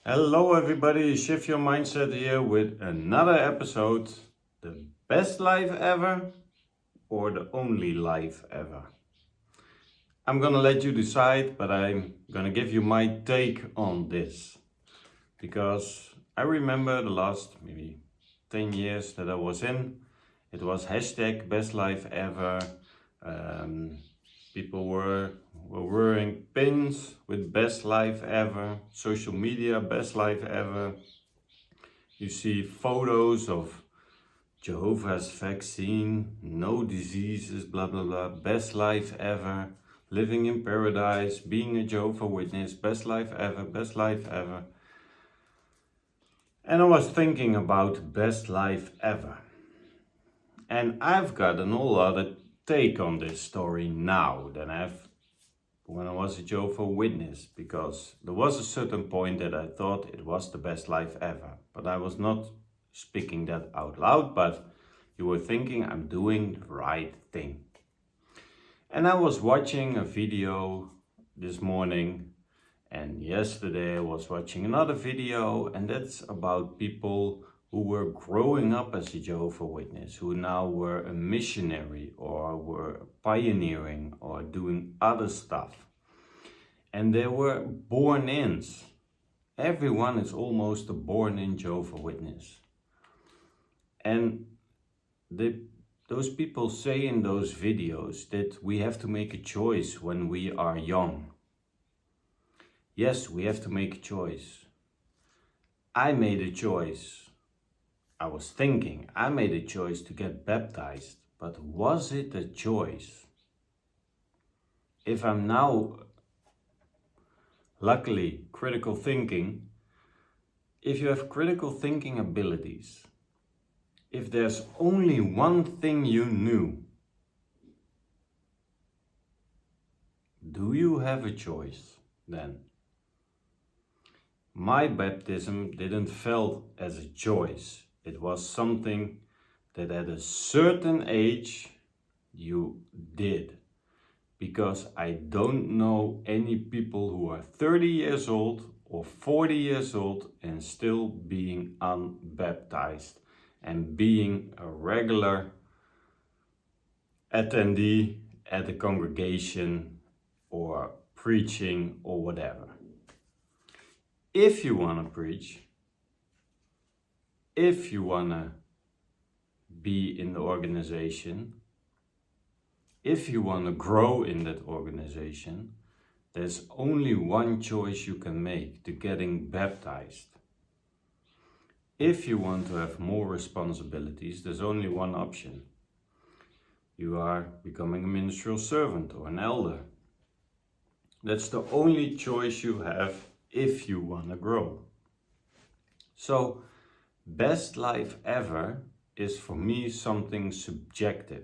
Hello everybody, Shift Your Mindset here with another episode. The best life ever or the only life ever? I'm gonna let you decide, but I'm gonna give you my take on this. Because I remember the last maybe 10 years that I was in, it was hashtag best life ever. People were wearing pins with best life ever, social media best life ever. You see photos of Jehovah's vaccine, no diseases, blah blah blah, best life ever, living in paradise, being a Jehovah's Witness, best life ever, best life ever. And I was thinking about best life ever. And I've got an whole other take on this story now than I've when I was a Jehovah's Witness, because there was a certain point that I thought it was the best life ever. But I was not speaking that out loud, but you were thinking I'm doing the right thing. And I was watching a video this morning, and yesterday I was watching another video, and that's about people who were growing up as a Jehovah's Witness, who now were a missionary or were pioneering or doing other stuff. And they were born-ins. Everyone is almost a born-in Jehovah's Witness. And those people say in those videos that we have to make a choice when we are young. Yes, we have to make a choice. I made a choice. I made a choice to get baptized, but was it a choice? If I'm now, luckily, critical thinking, if you have critical thinking abilities, if there's only one thing you knew, do you have a choice then? My baptism didn't feel as a choice. It was something that at a certain age you did. Because I don't know any people who are 30 years old or 40 years old and still being unbaptized and being a regular attendee at a congregation or preaching or whatever. If you want to preach, if you want to be in the organization, if you want to grow in that organization, there's only one choice you can make to getting baptized. If you want to have more responsibilities, there's only one option. You are becoming a ministerial servant or an elder. That's the only choice you have if you want to grow. So, best life ever is for me something subjective.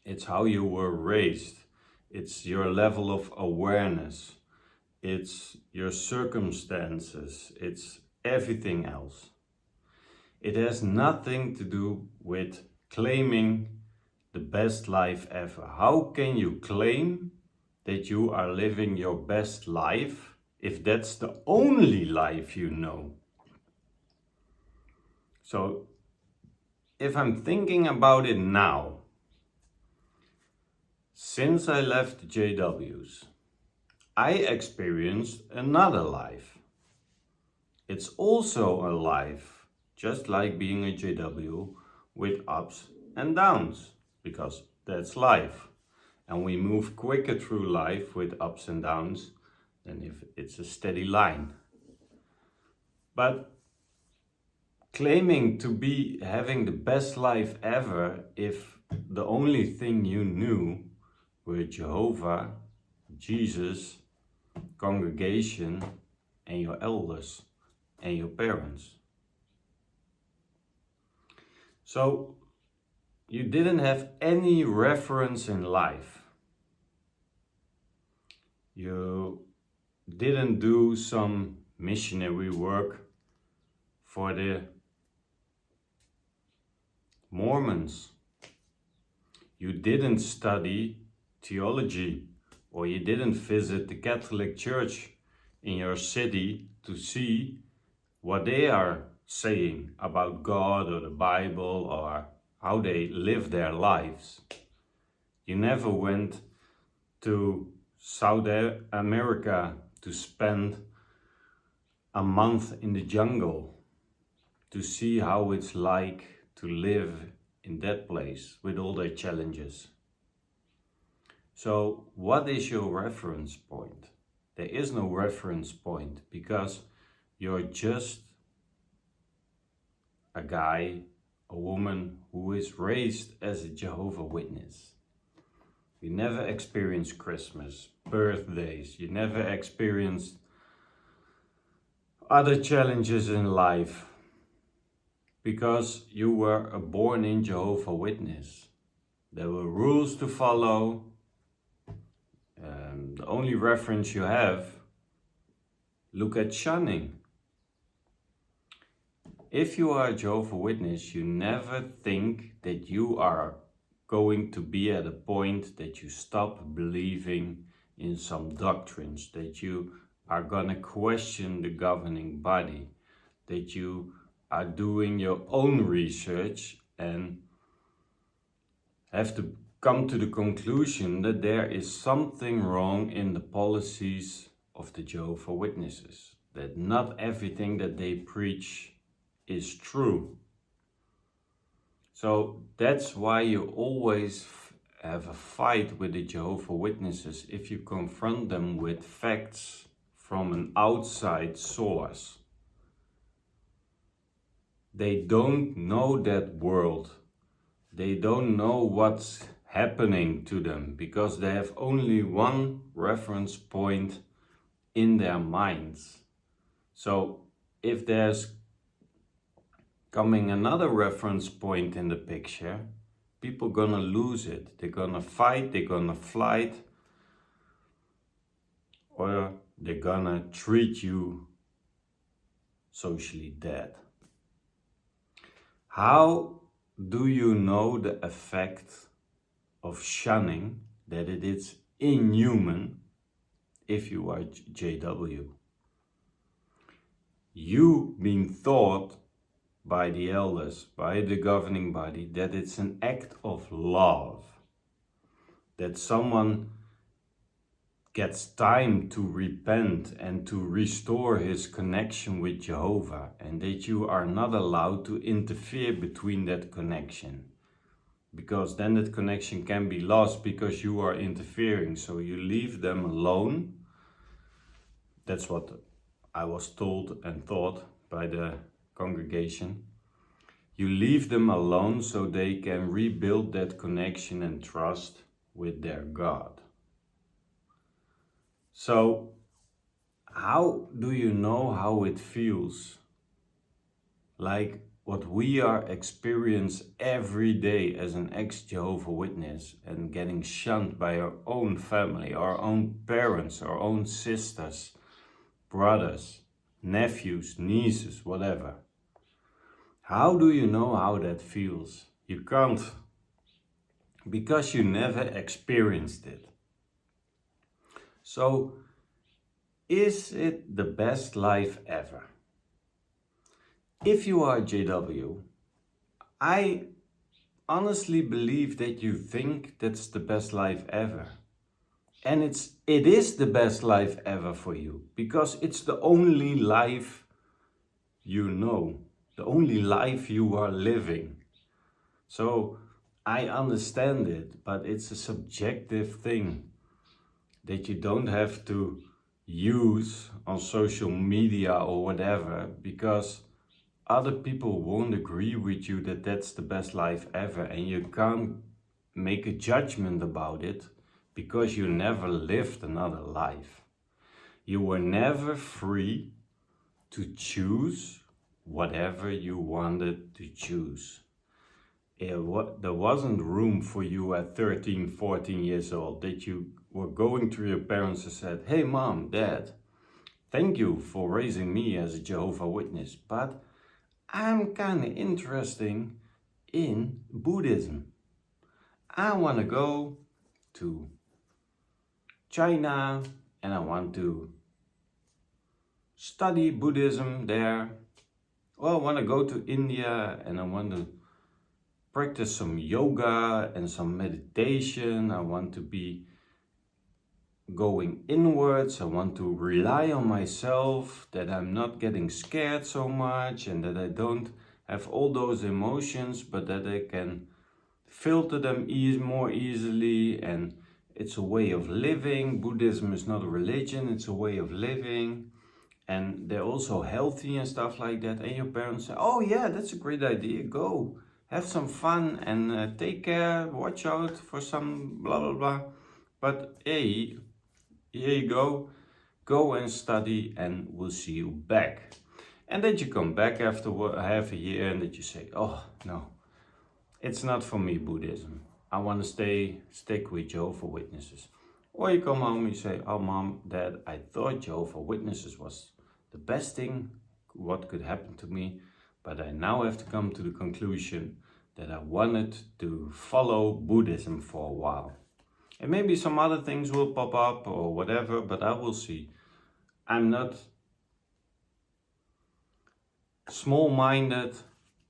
It's how you were raised. It's your level of awareness. It's your circumstances. It's everything else. It has nothing to do with claiming the best life ever. How can you claim that you are living your best life if that's the only life you know? So, if I'm thinking about it now, since I left the JWs, I experienced another life. It's also a life, just like being a JW, with ups and downs, because that's life. And we move quicker through life with ups and downs than if it's a steady line. But claiming to be having the best life ever if the only thing you knew were Jehovah, Jesus, congregation, and your elders and your parents. So you didn't have any reference in life. You didn't do some missionary work for the Mormons. You didn't study theology, or you didn't visit the Catholic Church in your city to see what they are saying about God or the Bible or how they live their lives. You never went to South America to spend a month in the jungle to see how it's like to live in that place with all their challenges. So what is your reference point? There is no reference point because you're just a guy, a woman who is raised as a Jehovah's Witness. You never experienced Christmas, birthdays, you never experienced other challenges in life because you were born in Jehovah's Witness. There were rules to follow. The only reference you have, look at Shunning. If you are a Jehovah's Witness, you never think that you are going to be at a point that you stop believing in some doctrines, that you are going to question the governing body, that you are doing your own research and have to come to the conclusion that there is something wrong in the policies of the Jehovah's Witnesses, that not everything that they preach is true. So that's why you always have a fight with the Jehovah's Witnesses if you confront them with facts from an outside source. They don't know that world. They don't know what's happening to them because they have only one reference point in their minds. So if there's coming another reference point in the picture, people gonna lose it. They're gonna fight, they're gonna flight, or they're gonna treat you socially dead. How do you know the effect of shunning, that it is inhuman if you are JW? You being taught by the elders, by the governing body, that it's an act of love, that someone gets time to repent and to restore his connection with Jehovah, and that you are not allowed to interfere between that connection, because then that connection can be lost because you are interfering. So you leave them alone. That's what I was told and taught by the congregation. You leave them alone so they can rebuild that connection and trust with their God. So how do you know how it feels? Like what we are experiencing every day as an ex-Jehovah's Witness and getting shunned by our own family, our own parents, our own sisters, brothers, nephews, nieces, whatever. How do you know how that feels? You can't, because you never experienced it. So, is it the best life ever? If you are JW, I honestly believe that you think that's the best life ever. And it is the best life ever for you, because it's the only life you know, the only life you are living. So I understand it, but it's a subjective thing that you don't have to use on social media or whatever, because other people won't agree with you that that's the best life ever, and you can't make a judgment about it because you never lived another life. You were never free to choose whatever you wanted to choose. There wasn't room for you at 13, 14 years old that you were going to your parents and said, "Hey mom, dad, thank you for raising me as a Jehovah's Witness, but I'm kind of interested in Buddhism. I want to go to China and I want to study Buddhism there. Well, I want to go to India and I want to practice some yoga and some meditation. I want to be going inwards. I want to rely on myself, that I'm not getting scared so much and that I don't have all those emotions, but that I can filter them more easily. And it's a way of living. Buddhism is not a religion, it's a way of living. And they're also healthy and stuff like that. And your parents say, oh yeah, that's a great idea, go. Have some fun and take care, watch out for some blah blah blah. But hey, here you go and study and we'll see you back. And then you come back after half a year and that you say, oh no, it's not for me, Buddhism. I want to stick with Jehovah's Witnesses. Or you come home and you say, oh mom, dad, I thought Jehovah's Witnesses was the best thing what could happen to me, but I now have to come to the conclusion that I wanted to follow Buddhism for a while. And maybe some other things will pop up or whatever, but I will see. I'm not small-minded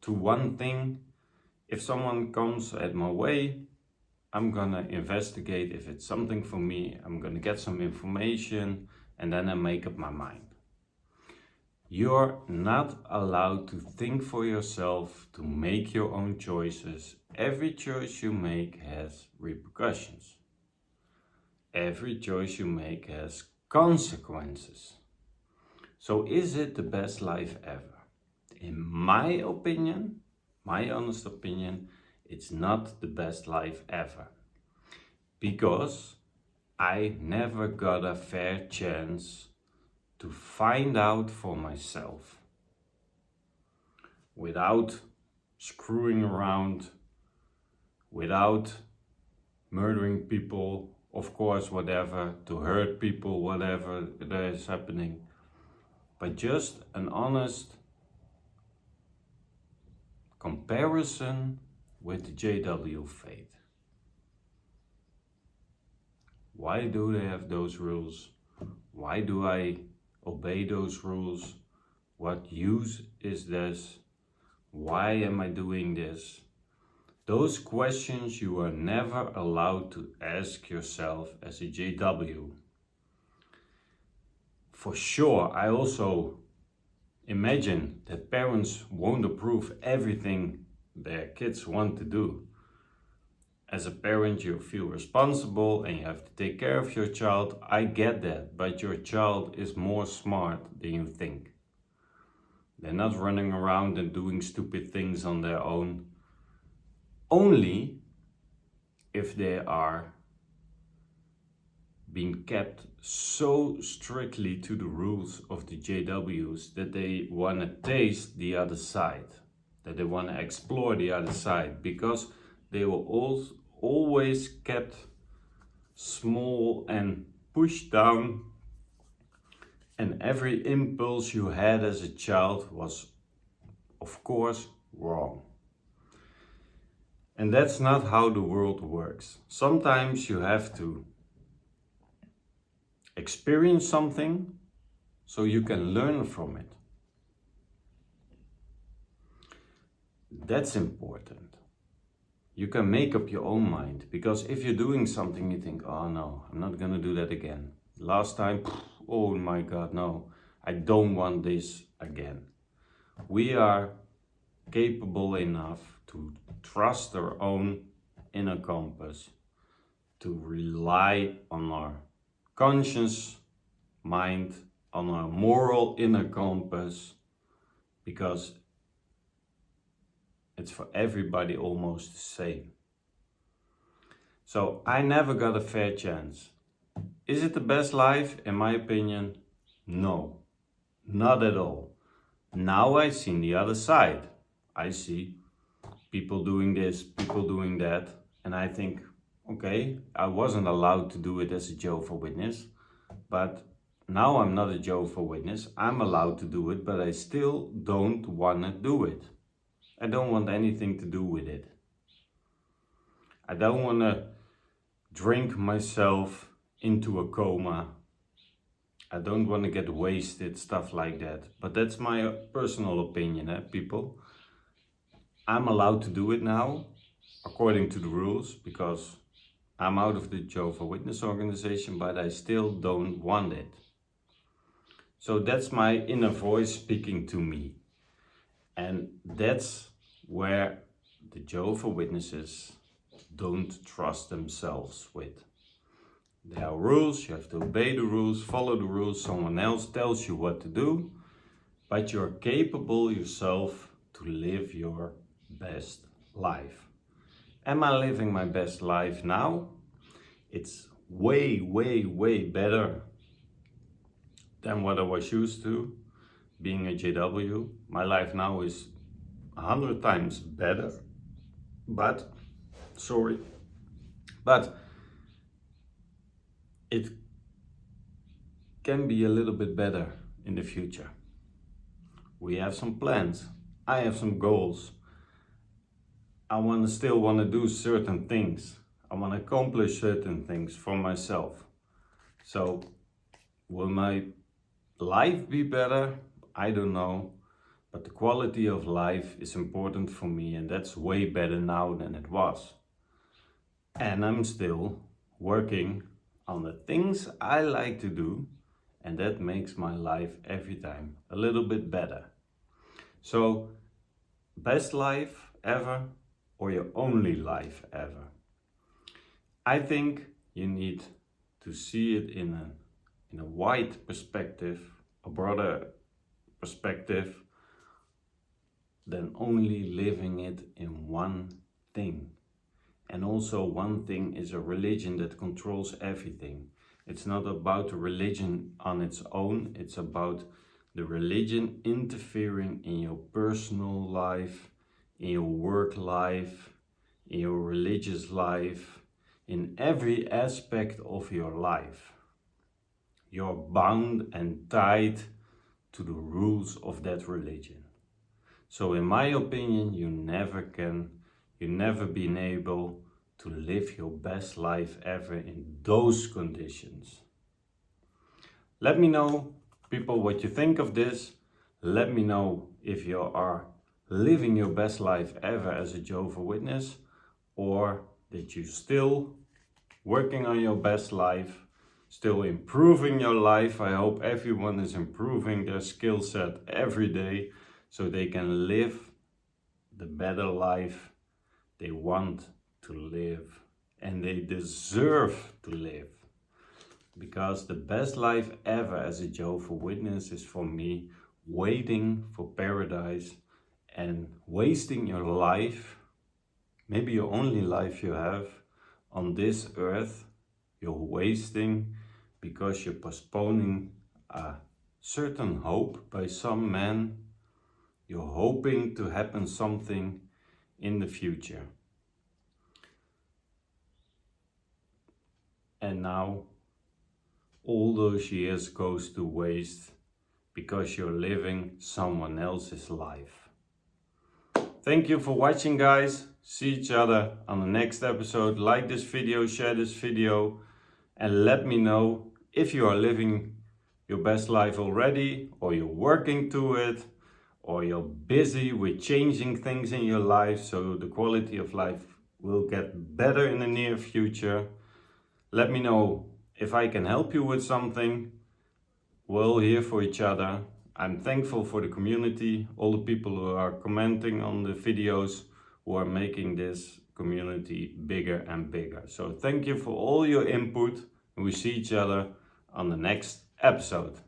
to one thing. If someone comes at my way, I'm gonna investigate if it's something for me. I'm gonna get some information and then I make up my mind. You're not allowed to think for yourself, to make your own choices. Every choice you make has repercussions. Every choice you make has consequences. So is it the best life ever? In my opinion, my honest opinion, it's not the best life ever. Because I never got a fair chance to find out for myself. Without screwing around, without murdering people, of course, whatever, to hurt people, whatever that is happening. But just an honest comparison with the JW faith. Why do they have those rules? Why do I obey those rules? What use is this? Why am I doing this? Those questions you are never allowed to ask yourself as a JW. For sure, I also imagine that parents won't approve everything their kids want to do. As a parent, you feel responsible and you have to take care of your child. I get that, but your child is more smart than you think. They're not running around and doing stupid things on their own. Only if they are being kept so strictly to the rules of the JWs that they want to taste the other side, that they want to explore the other side, because they were always kept small and pushed down, and every impulse you had as a child was, of course, wrong. And that's not how the world works. Sometimes you have to experience something so you can learn from it. That's important. You can make up your own mind, because if you're doing something you think, oh no, I'm not gonna do that again. Last time, oh my God, no, I don't want this again. We are capable enough to trust our own inner compass, to rely on our conscious mind, on our moral inner compass, because it's for everybody almost the same. So I never got a fair chance. Is it the best life? In my opinion, no, not at all. Now I see the other side. I see people doing this, people doing that, and I think, okay, I wasn't allowed to do it as a Jehovah's Witness, but now I'm not a Jehovah's Witness. I'm allowed to do it, but I still don't want to do it. I don't want anything to do with it. I don't want to drink myself into a coma I don't want to get wasted, stuff like that. But that's my personal opinion, people. I'm allowed to do it now, according to the rules, because I'm out of the Jehovah's Witness organization, but I still don't want it. So that's my inner voice speaking to me. And that's where the Jehovah's Witnesses don't trust themselves with. There are rules, you have to obey the rules, follow the rules, someone else tells you what to do, but you're capable yourself to live your best life. Am I living my best life now? It's way, way, way better than what I was used to being a JW. My life now is 100 times better, but it can be a little bit better in the future. We have some plans. I have some goals. I still want to do certain things. I want to accomplish certain things for myself. So will my life be better? I don't know. But the quality of life is important for me, and that's way better now than it was. And I'm still working on the things I like to do, and that makes my life every time a little bit better. So, best life ever or your only life ever? I think you need to see it in a wide perspective, a broader perspective, than only living it in one thing. And also one thing is a religion that controls everything. It's not about the religion on its own, it's about the religion interfering in your personal life, in your work life, in your religious life, in every aspect of your life. You're bound and tied to the rules of that religion. So in my opinion, you never been able to live your best life ever in those conditions. Let me know, people, what you think of this. Let me know if you are living your best life ever as a Jehovah's Witness, or that you're still working on your best life, still improving your life. I hope everyone is improving their skill set every day, so they can live the better life they want to live and they deserve to live. Because the best life ever as a Jehovah's Witness is for me waiting for paradise and wasting your life, maybe your only life you have on this earth, you're wasting because you're postponing a certain hope by some man. You're hoping to happen something in the future. And now all those years goes to waste because you're living someone else's life. Thank you for watching, guys. See each other on the next episode. Like this video, share this video, and let me know if you are living your best life already, or you're working to it, or you're busy with changing things in your life so the quality of life will get better in the near future. Let me know if I can help you with something. We're all here for each other. I'm thankful for the community, all the people who are commenting on the videos, who are making this community bigger and bigger. So thank you for all your input, and we see each other on the next episode.